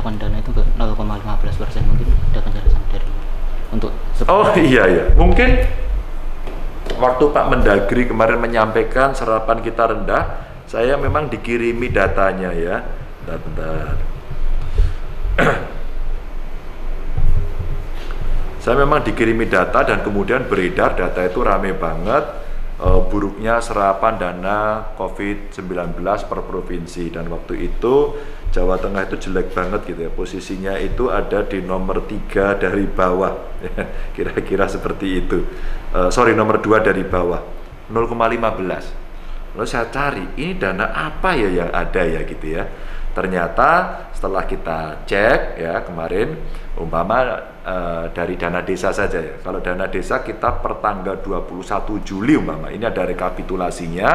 menyiapkan dana itu ke 0,15%, mungkin ada penjelasan dari untuk Oh iya, mungkin waktu Pak Mendagri kemarin menyampaikan serapan kita rendah, saya memang dikirimi datanya ya. Bentar. Saya memang dikirimi data dan kemudian beredar data itu rame banget, buruknya serapan dana COVID-19 per provinsi, dan waktu itu Jawa Tengah itu jelek banget gitu ya, posisinya itu ada di nomor 3 dari bawah, kira-kira seperti itu, nomor 2 dari bawah, 0,15. Lalu saya cari, ini dana apa ya yang ada ya gitu ya. Ternyata setelah kita cek ya kemarin, umpama dari dana desa saja ya. Kalau dana desa kita per tanggal 21 Juli umpama, ini ada rekapitulasinya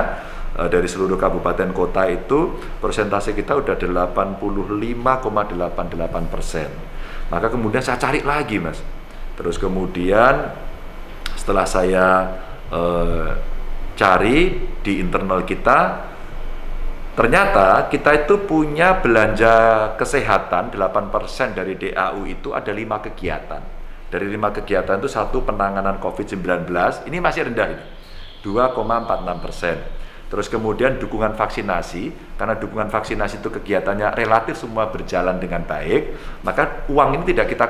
dari seluruh kabupaten kota itu, persentase kita udah 85,88%. Maka kemudian saya cari lagi Mas. Terus kemudian setelah saya cari di internal kita, ternyata kita itu punya belanja kesehatan 8% dari DAU itu ada 5 kegiatan. Dari 5 kegiatan itu 1 penanganan COVID-19, ini masih rendah ini, 2,46%. Terus kemudian dukungan vaksinasi, karena dukungan vaksinasi itu kegiatannya relatif semua berjalan dengan baik, maka uang ini tidak kita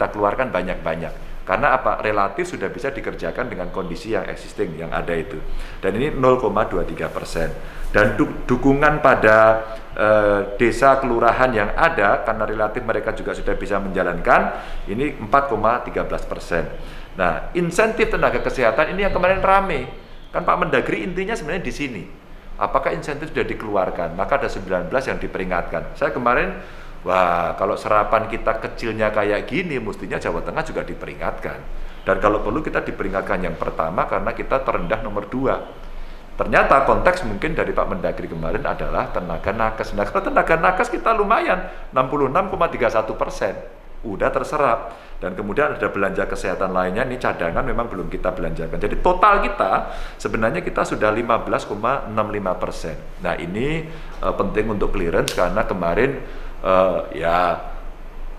keluarkan banyak-banyak. Karena apa? Relatif sudah bisa dikerjakan dengan kondisi yang existing yang ada itu. Dan ini 0,23%. Dan dukungan pada desa kelurahan yang ada, karena relatif mereka juga sudah bisa menjalankan, ini 4,13%. Nah, insentif tenaga kesehatan ini yang kemarin rame. Kan Pak Mendagri intinya sebenarnya di sini. Apakah insentif sudah dikeluarkan? Maka ada 19 yang diperingatkan. Saya kemarin, wah, kalau serapan kita kecilnya kayak gini, mestinya Jawa Tengah juga diperingatkan. Dan kalau perlu kita diperingatkan yang pertama karena kita terendah nomor 2. Ternyata konteks mungkin dari Pak Mendagri kemarin adalah tenaga nakes. Nah, kalau tenaga nakes kita lumayan, 66,31%. Udah terserap. Dan kemudian ada belanja kesehatan lainnya, ini cadangan memang belum kita belanjakan. Jadi total kita sebenarnya kita sudah 15,65%. Nah, ini penting untuk clearance karena kemarin ya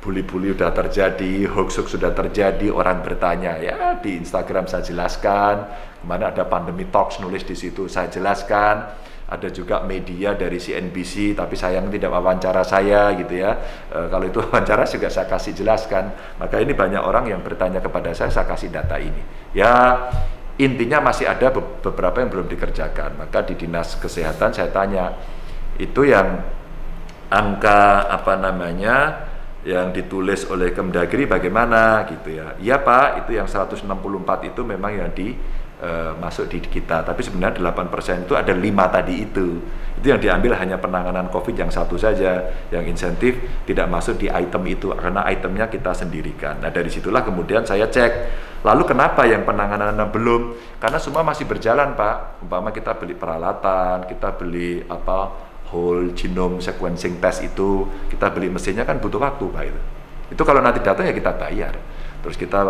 bully-bully sudah terjadi, hoax sudah terjadi, orang bertanya ya di Instagram saya jelaskan, kemana ada pandemi talks nulis di situ saya jelaskan, ada juga media dari CNBC tapi sayang tidak wawancara saya gitu ya, kalau itu wawancara juga saya kasih jelaskan, maka ini banyak orang yang bertanya kepada saya kasih data ini ya. Intinya masih ada beberapa yang belum dikerjakan, maka di Dinas Kesehatan saya tanya itu yang angka yang ditulis oleh Kemdagri bagaimana gitu ya. Iya Pak, itu yang 164 itu memang yang masuk di kita, tapi sebenarnya 8% itu ada 5 tadi itu yang diambil hanya penanganan COVID yang 1 saja, yang insentif tidak masuk di item itu karena itemnya kita sendirikan. Nah, dari situlah kemudian saya cek, lalu kenapa yang penanganan belum? Karena semua masih berjalan Pak, umpama kita beli peralatan, kita beli whole genome sequencing test itu, kita beli mesinnya kan butuh waktu Pak itu kalau nanti datang ya kita bayar. Terus kita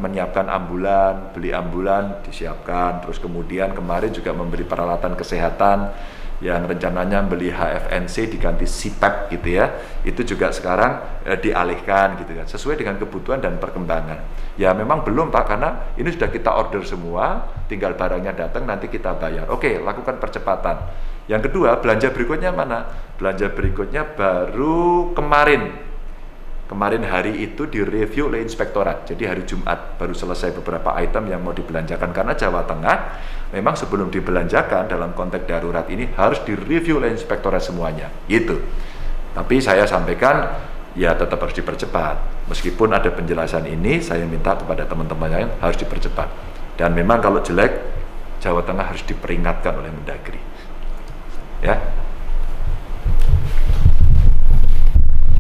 menyiapkan ambulan, beli ambulan disiapkan, terus kemudian kemarin juga membeli peralatan kesehatan yang rencananya beli HFNC diganti CPAP gitu ya, itu juga sekarang dialihkan gitu kan, sesuai dengan kebutuhan dan perkembangan. Ya memang belum Pak, karena ini sudah kita order semua, tinggal barangnya datang nanti kita bayar. Oke, lakukan percepatan. Yang kedua, belanja berikutnya mana? Belanja berikutnya baru kemarin hari itu direview oleh inspektorat, jadi hari Jumat baru selesai beberapa item yang mau dibelanjakan, karena Jawa Tengah memang sebelum dibelanjakan dalam konteks darurat ini harus direview oleh inspektorat semuanya gitu. Tapi saya sampaikan ya tetap harus dipercepat, meskipun ada penjelasan ini saya minta kepada teman-teman lain harus dipercepat, dan memang kalau jelek Jawa Tengah harus diperingatkan oleh Mendagri ya.